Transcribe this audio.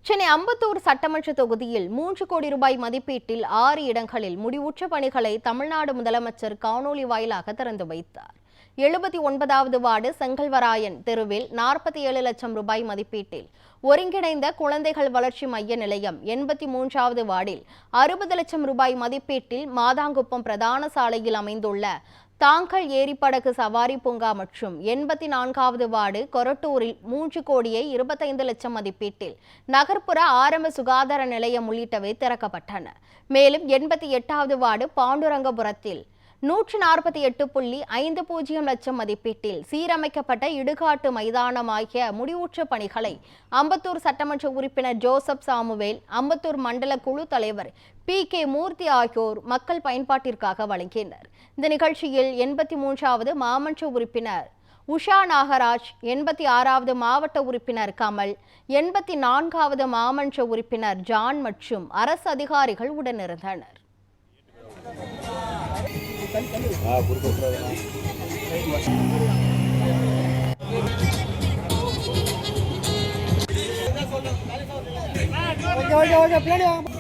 சென்னை அம்பத்தூர் சட்டமன்ற தொகுதியில் 3 கோடி ரூபாய் மதிப்பீட்டில் 6 இடங்களில் முடிவுற்ற பணிகளை தமிழ்நாடு முதலமைச்சர் காணொலி வாயிலாக திறந்து வைத்தார். 79வது வார்டு செங்கல்வராயன் தெருவில் 47 லட்சம் ரூபாய் மதிப்பீட்டில் ஒருங்கிணைந்த குழந்தைகள் வளர்ச்சி மைய நிலையம், 83வது வார்டில் 60 லட்சம் ரூபாய் மதிப்பீட்டில் மாதாங்குப்பம் பிரதான சாலையில் அமைந்துள்ள தாங்கல் ஏரிப்படகு சவாரி பூங்கா மற்றும் 84வது வார்டு கொரட்டூரில் 3 கோடியே 25 லட்சம் மதிப்பீட்டில் நகர்ப்புற ஆரம்ப சுகாதார நிலையம் உள்ளிட்டவை திறக்கப்பட்டன. மேலும் 88வது வார்டு பாண்டுரங்கபுரத்தில் 148.50 லட்சம் மதிப்பீட்டில் சீரமைக்கப்பட்ட இடுகாட்டு மைதானம் ஆகிய முடிவுற்ற பணிகளை அம்பத்தூர் சட்டமன்ற உறுப்பினர் ஜோசப் சாமுவேல், அம்பத்தூர் மண்டல குழு தலைவர் PK மூர்த்தி ஆகியோர் மக்கள் பயன்பாட்டிற்காக வழங்கினர். இந்த நிகழ்ச்சியில் 83வது மாமன்ற உறுப்பினர் உஷா நாகராஜ், 86வது மாவட்ட உறுப்பினர் கமல், 84வது மாமன்ற உறுப்பினர் ஜான் மற்றும் அரசு அதிகாரிகள் உடனிருந்தனர். ஓகே